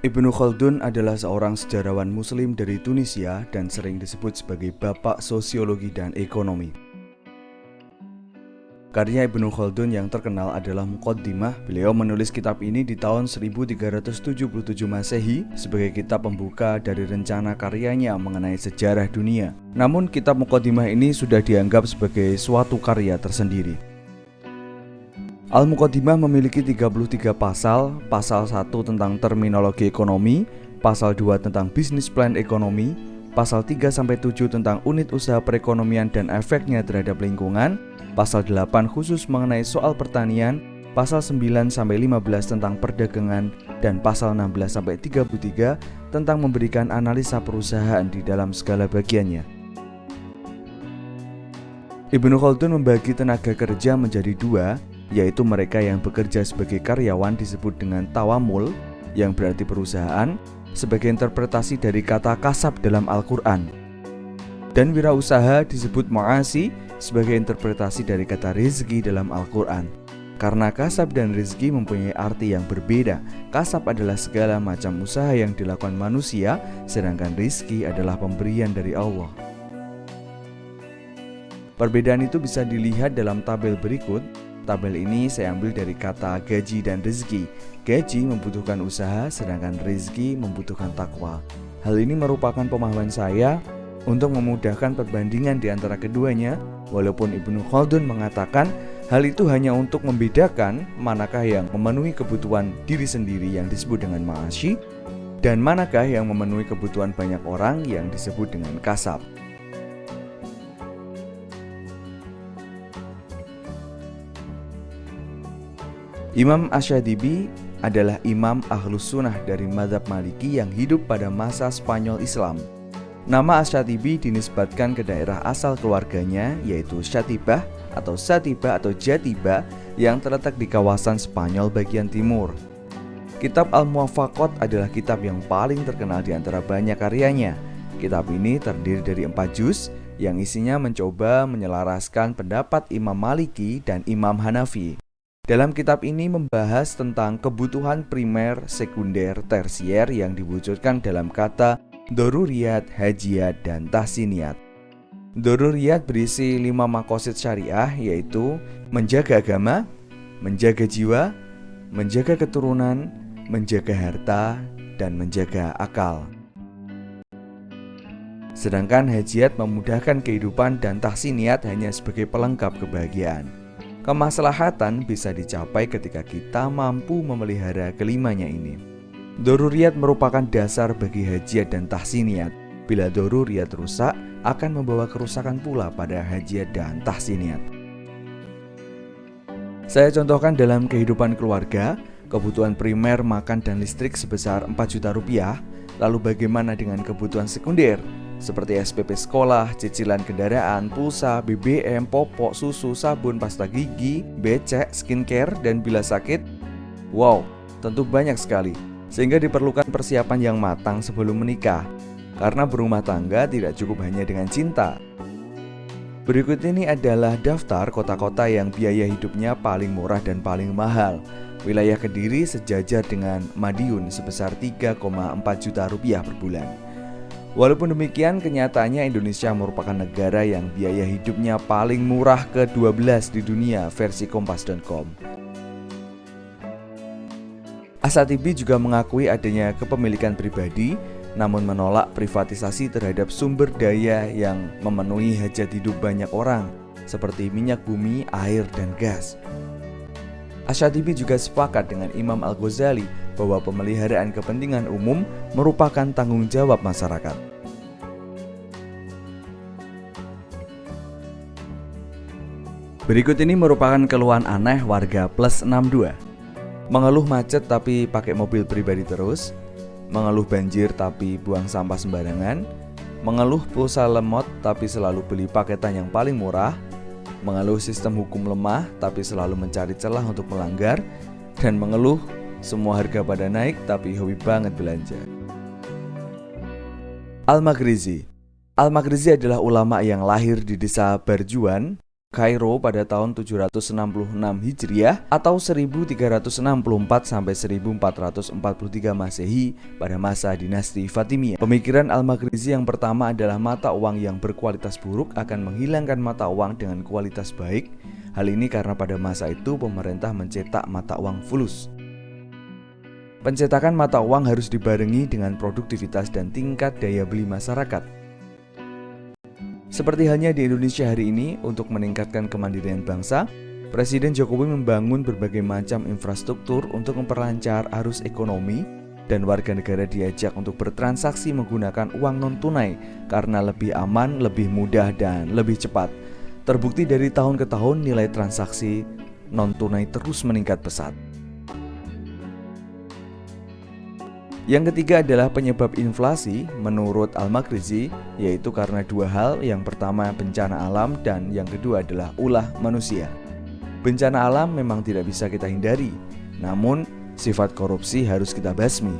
Ibnu Khaldun adalah seorang sejarawan Muslim dari Tunisia dan sering disebut sebagai bapak sosiologi dan ekonomi. Karya Ibnu Khaldun yang terkenal adalah Muqaddimah. Beliau menulis kitab ini di tahun 1377 Masehi sebagai kitab pembuka dari rencana karyanya mengenai sejarah dunia. Namun kitab Muqaddimah ini sudah dianggap sebagai suatu karya tersendiri. Al-Muqaddimah memiliki 33 pasal, pasal 1 tentang terminologi ekonomi, pasal 2 tentang bisnis plan ekonomi, pasal 3-7 tentang unit usaha perekonomian dan efeknya terhadap lingkungan, pasal 8 khusus mengenai soal pertanian, pasal 9-15 tentang perdagangan, dan pasal 16-33 tentang memberikan analisa perusahaan di dalam segala bagiannya. Ibnu Khaldun membagi tenaga kerja menjadi dua, yaitu mereka yang bekerja sebagai karyawan disebut dengan tawamul, yang berarti perusahaan, sebagai interpretasi dari kata kasab dalam Al-Quran. Dan wirausaha disebut ma'asi, sebagai interpretasi dari kata rizki dalam Al-Quran. Karena kasab dan rizki mempunyai arti yang berbeda. Kasab adalah segala macam usaha yang dilakukan manusia, sedangkan rizki adalah pemberian dari Allah. Perbedaan itu bisa dilihat dalam tabel berikut. Tabel ini saya ambil dari kata gaji dan rezeki. Gaji membutuhkan usaha, sedangkan rezeki membutuhkan takwa. Hal ini merupakan pemahaman saya untuk memudahkan perbandingan di antara keduanya, walaupun Ibnu Khaldun mengatakan hal itu hanya untuk membedakan manakah yang memenuhi kebutuhan diri sendiri yang disebut dengan ma'ashi, dan manakah yang memenuhi kebutuhan banyak orang yang disebut dengan kasab. Imam Asy-Syadzili adalah imam Ahlus Sunnah dari mazhab Maliki yang hidup pada masa Spanyol Islam. Nama Asy-Syadzili dinisbatkan ke daerah asal keluarganya, yaitu Syatibah atau Satibah atau Jatibah yang terletak di kawasan Spanyol bagian timur. Kitab Al-Muwafaqat adalah kitab yang paling terkenal di antara banyak karyanya. Kitab ini terdiri dari 4 juz yang isinya mencoba menyelaraskan pendapat Imam Maliki dan Imam Hanafi. Dalam kitab ini membahas tentang kebutuhan primer, sekunder, tersier yang diwujudkan dalam kata doruriyat, hajiyat, dan tahsiniyat. Doruriyat berisi 5 maqasid syariah, yaitu menjaga agama, menjaga jiwa, menjaga keturunan, menjaga harta, dan menjaga akal. Sedangkan hajiyat memudahkan kehidupan dan tahsiniyat hanya sebagai pelengkap kebahagiaan. Kemaslahatan bisa dicapai ketika kita mampu memelihara kelimanya ini. Doruriyat merupakan dasar bagi hajiyat dan tahsiniyat. Bila doruriyat rusak, akan membawa kerusakan pula pada hajiyat dan tahsiniyat. Saya contohkan dalam kehidupan keluarga, kebutuhan primer makan dan listrik sebesar 4 juta rupiah. Lalu bagaimana dengan kebutuhan sekunder? Seperti SPP sekolah, cicilan kendaraan, pulsa, BBM, popok, susu, sabun, pasta gigi, becek, skincare, dan bila sakit. Wow, tentu banyak sekali. Sehingga diperlukan persiapan yang matang sebelum menikah. Karena berumah tangga tidak cukup hanya dengan cinta. Berikut ini adalah daftar kota-kota yang biaya hidupnya paling murah dan paling mahal. Wilayah Kediri sejajar dengan Madiun sebesar 3,4 juta rupiah per bulan. Walaupun demikian, kenyataannya Indonesia merupakan negara yang biaya hidupnya paling murah ke-12 di dunia versi kompas.com. Asy-Syadzili juga mengakui adanya kepemilikan pribadi, namun menolak privatisasi terhadap sumber daya yang memenuhi hajat hidup banyak orang, seperti minyak bumi, air, dan gas. Asy-Syadzili juga sepakat dengan Imam Al-Ghazali bahwa pemeliharaan kepentingan umum merupakan tanggung jawab masyarakat. Berikut ini merupakan keluhan aneh warga plus 62. Mengeluh macet tapi pakai mobil pribadi terus, mengeluh banjir tapi buang sampah sembarangan, mengeluh pulsa lemot tapi selalu beli paketan yang paling murah, mengeluh sistem hukum lemah tapi selalu mencari celah untuk melanggar, dan mengeluh semua harga pada naik tapi hobi banget belanja. Al-Maghrizi adalah ulama yang lahir di desa Barjuan, Kairo pada tahun 766 Hijriah atau 1364 sampai 1443 Masehi pada masa dinasti Fatimiyah. Pemikiran Al-Makrizi yang pertama adalah mata uang yang berkualitas buruk akan menghilangkan mata uang dengan kualitas baik. Hal ini karena pada masa itu pemerintah mencetak mata uang fulus. Pencetakan mata uang harus dibarengi dengan produktivitas dan tingkat daya beli masyarakat. Seperti halnya di Indonesia hari ini, untuk meningkatkan kemandirian bangsa, Presiden Jokowi membangun berbagai macam infrastruktur untuk memperlancar arus ekonomi dan warga negara diajak untuk bertransaksi menggunakan uang non-tunai karena lebih aman, lebih mudah, dan lebih cepat. Terbukti dari tahun ke tahun nilai transaksi non-tunai terus meningkat pesat. Yang ketiga adalah penyebab inflasi menurut Al-Makrizi, yaitu karena dua hal. Yang pertama bencana alam dan yang kedua adalah ulah manusia. Bencana alam memang tidak bisa kita hindari, namun sifat korupsi harus kita basmi.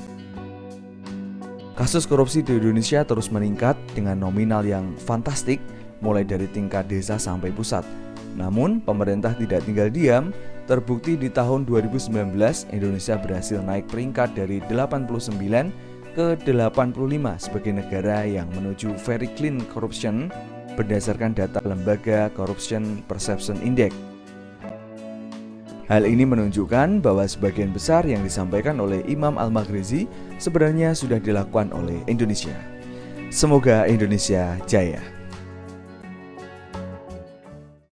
Kasus korupsi di Indonesia terus meningkat dengan nominal yang fantastik, mulai dari tingkat desa sampai pusat. Namun pemerintah tidak tinggal diam. Terbukti di tahun 2019 Indonesia berhasil naik peringkat dari 89 ke 85 sebagai negara yang menuju very clean corruption berdasarkan data lembaga Corruption Perception Index. Hal ini menunjukkan bahwa sebagian besar yang disampaikan oleh Imam Al-Makrizi sebenarnya sudah dilakukan oleh Indonesia. Semoga Indonesia jaya.